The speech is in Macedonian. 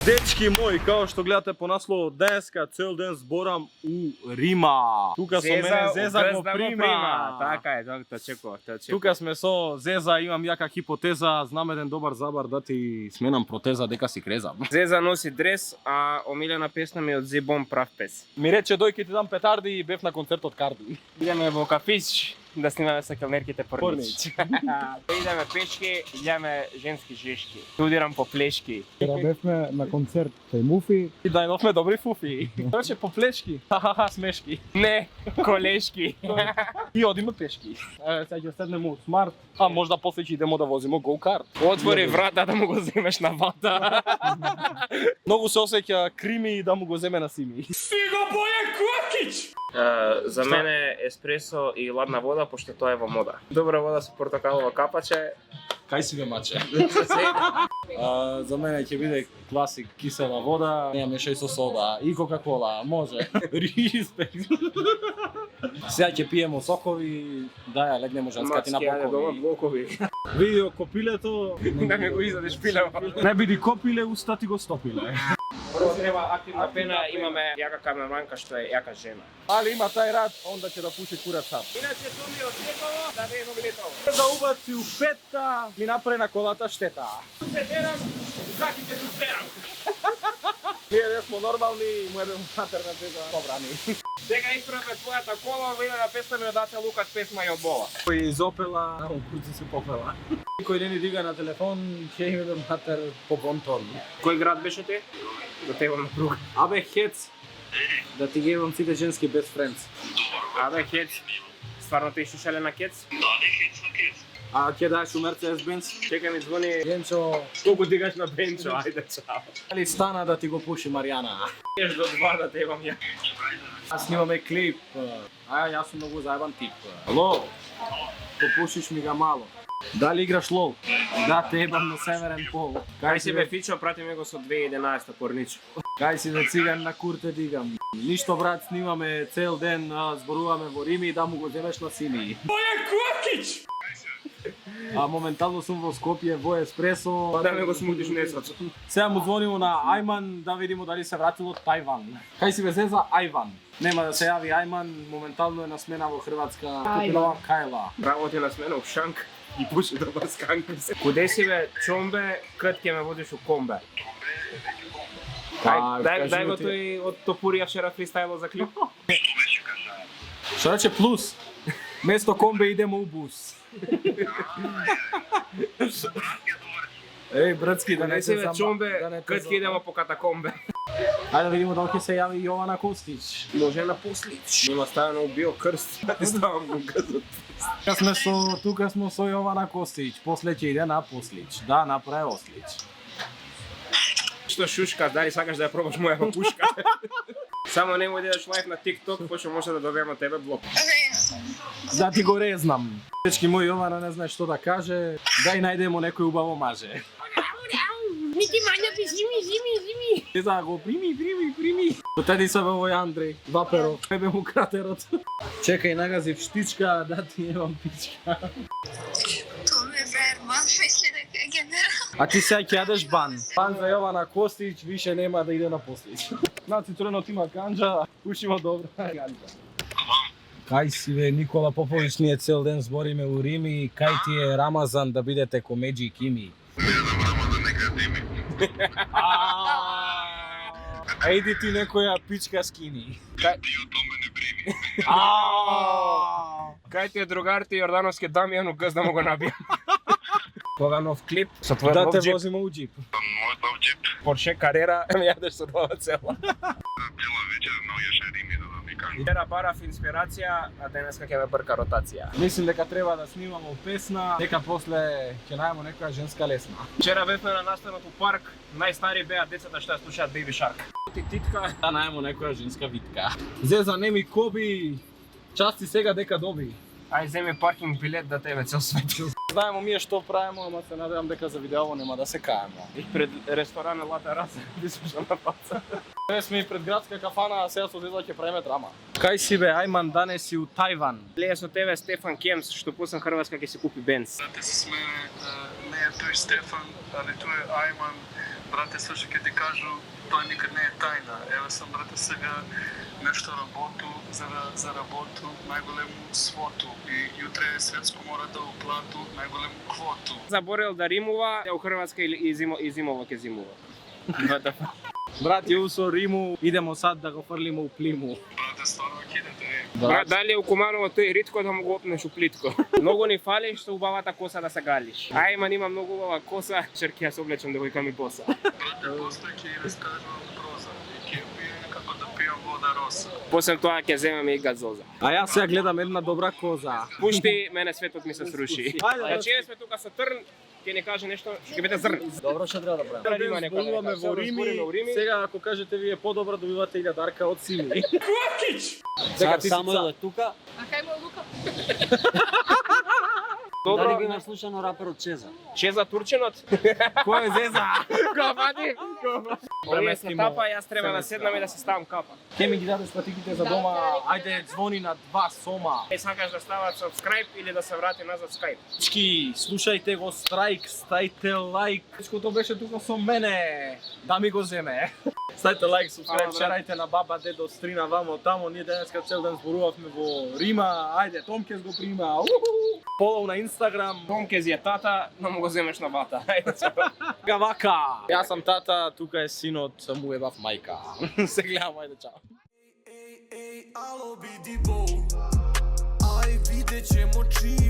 Дечки мои, као што гледате по насловот, денеска цел ден зборам у Рима. Тука со мене Зеза го прима. Така е, тоа чекував. Тука сме со Зеза, имам јака хипотеза, знам еден добар забар да ти сменам протеза дека си крезав. Зеза носи дрес, а омилена песна ми од Зибон Прав пес. Ми рече дој ќе ти дам петарди и бев на концертот Карди. Идеме во кафич да снимаме со келнерките Порнич. Идеме пешки, идеме женски жешки. Студирам по плешки. Вчера бевме на концерт кај Муфи. И најдовме добри фуфи. Рече по плешки. Ха-ха-ха, смешки. Не, колешки. И одиме пешки. Сега ќе седнеме од смарт, а можда после ќе идемо да возиме go-kart. Отвори врата да му го земеш на вата. Многу се осеќа Крими да му го земе на Сими. Стига боја Кокич! За мене еспресо и ладна вода, пошто тоа е во мода. Добра вода со портокалово капаче. Кај си бе маче? За мене ќе биде класик кисела вода, не мешај со сода и кока-кола, може. Респект. Сега ќе пиемо сокови, да ја легнемо женскати на бокови. блокови. Видео копилето, Да ми го изадеш пилево. не биди копиле, устати го стопиле. Прво треба активна пена, имаме јака камеранка што е јака жена. Али има тај рад, онда ќе да пуши курат сам. Иначе сум ми осекало да не го билетово. Да убаци у петта, ми направи на колата штета. Се терам, заки ќе се стерам. Ние не смо нормални, му едем матер на Зеза побрани. Сега исправаме твојата кола, виде на песна ми дате Лукас песма и од Бола. Кој изопела, курци се попела. Кој не ни дига на телефон, ќе идем матер по бонтон. Кој град беше ти? До тебе на круг. Абе хец, да ти ги имам сите женски best friends. Абе хец. Стварно ти шушеле на кец? А ќе даеш у Mercedes Benz? Чекај ми звони. Генчо, Колку дигаш на Бенчо? Ајде, чао. али стана да ти го пуши Маријана? Еш до 2 да те имам ја. А снимаме клип. Јас сум многу заебан тип. Ало, попушиш ми га мало. Дали играш лол? Да, те ебам на Северен пол. Кај си бе Фичо, прати ми го со 2011 Порничо. Кај си бе циган на курте дигам. Ништо брат, снимаме цел ден, зборуваме во Рими и да му го земеш на Сими. Боја Кокич! А моментално сум во Скопје во еспресо. Да ме го смутиш несвачо. Сега му звонимо на Ајман да видимо дали се вратил од Тајван. Кај си бе Зеза? Ајван. Нема да се јави Ајман, моментално е на смена во Хрватска. Купила Кајла. Браво ти на смена у Шанк и пуши добар сканк. Куде си бе Чомбе, кад ќе ме водиш у Комбе? Дај го тој од Топурија вчера фристајло за клип. Што рече плюс? Место Комбе идемо у бус. Еј, братски, да не си се бе зама... Чомбе, кад ќе идемо по катакомбе? Ајде да видимо дали ќе се јави Јована Костич. Може на послич. Нема ставено убио крст. Ти ставам го газот. Тука сме со Јована Костич. После ќе иде на Послич. Да, направи Ослич. Што шушка, дали сакаш да ја пробаш моја пушка? Само немој да идеш лайв на TikTok, пошто може да добиеме тебе блок. Да ти го резнам. Дечки мој, Јована не знае што да каже. Дај најдемо некој убаво маже. Мики мања пи зими. Зеза го прими. Потеди се во овој Андреј, Ваперо, бебе му кратерот. Чекај, нагазив штичка, да ти имам пичка. Тоа ме верма, мисли дека е генерал. А ти сега ќе јадеш бан. Бан за Јована Костич више нема да иде на Послич. На цитронот има канџа, пушимо добра канџа. Кај си бе, Никола Попович, ние цел ден збориме у Рими, кај ти е Рамазан да бидете комеџи и кими? Ејди ти некоја пичка скини. Ти о томе не брини. Кај ти е другар ти Јордановски Дамјану газ да му го набијам. Кога нов клип? Со твој Да нов те джип. возиме у джип. Мојот нов джип. Порше Карера, ми јадеш со нова цела. Бела вечер, наоѓаше Рими да ми кажа. Вчера барав инспирација, а денеска ќе ме брка ротација. Мислим дека треба да снимамо песна, дека после ќе најдеме некоја женска лесна. Вчера бевме на настанот у парк, најстари беа децата што ја слушаат Baby Shark. Ти титка. Да најдеме некоја женска витка. Зеза не ми коби, части сега дека доби. Ај земи паркинг билет да тебе цел свет. Знаемо ние што правиме, ама се надевам дека за видео нема да се каеме. И пред ресторана Лата Раса, ти слушам на паца. Ние сме и пред градска кафана, а сега со Зеза ќе правиме драма. Кај си бе, Ајман, данес си у Тајван. Леја со тебе Стефан Кемс, што пусна Хрватска ќе си купи Бенц. Те се сме, не е тој Стефан, али тој е Ајман, Брате, слушай, ке ти кажу, тоа никад не е тајна. Еве сам, брате, сега нешто работу, за работу, најголему своту. И јутре светско мора да уплату најголему квоту. Заборел да римува, у Хрватска и зимова ке зимува. Брат, ју со Риму, идемо сад да го фрлиме у плиму. Брате, стварно ќе идете, Брат, дали у Куманово тој ритко да му го опнеш у плитко. Многу ни фали што убавата коса да се галиш. Ај, ман има многу убава коса, черки ја се облечам девојка ми боса. Брате, после ќе ја раскажувам проза. И ќе пиеме како да пијам вода роса. После тоа ќе земеме и газоза. А јас сега гледам една добра коза. Пушти, мене светот ми се сруши. Значи, еве сме тука со Трн, ќе ни каже нешто, ќе биде зрн. Добро што треба да правиме. Има некоја Зборуваме во Рими. Сега ако кажете вие подобро добивате 1000 од Сими. Цар Самуил е тука. А кај му е Лука? Дали Добро, го имаш слушано раперот Чеза? Чеза Турчинот. Кој е Зеза? Го вади. Овие се Преместимо. тапа, јас треба да седнам и да се ставам капа. Ке ми ги даде статиките за дома, ајде звони на 2 сома. Е, сакаш да стават subscribe или да се врати назад Skype? Чки, слушајте го страйк, стајте лайк. Всичкото беше тука со мене. Да ми го земе. Стајте лайк, subscribe, шерајте на баба, дедо, стрина, вамо, тамо. Ние денеска цел ден зборувавме во Рима. Ајде, Томке го прима. Полов на Инстаграм. Томке зи е тата, но му го земеш на бата. Гавака. Јас сам тата, тука е синот, му ебав мајка. Се гледам, ајде, чао. Alo vidi bo, aj vidjet ćemo čim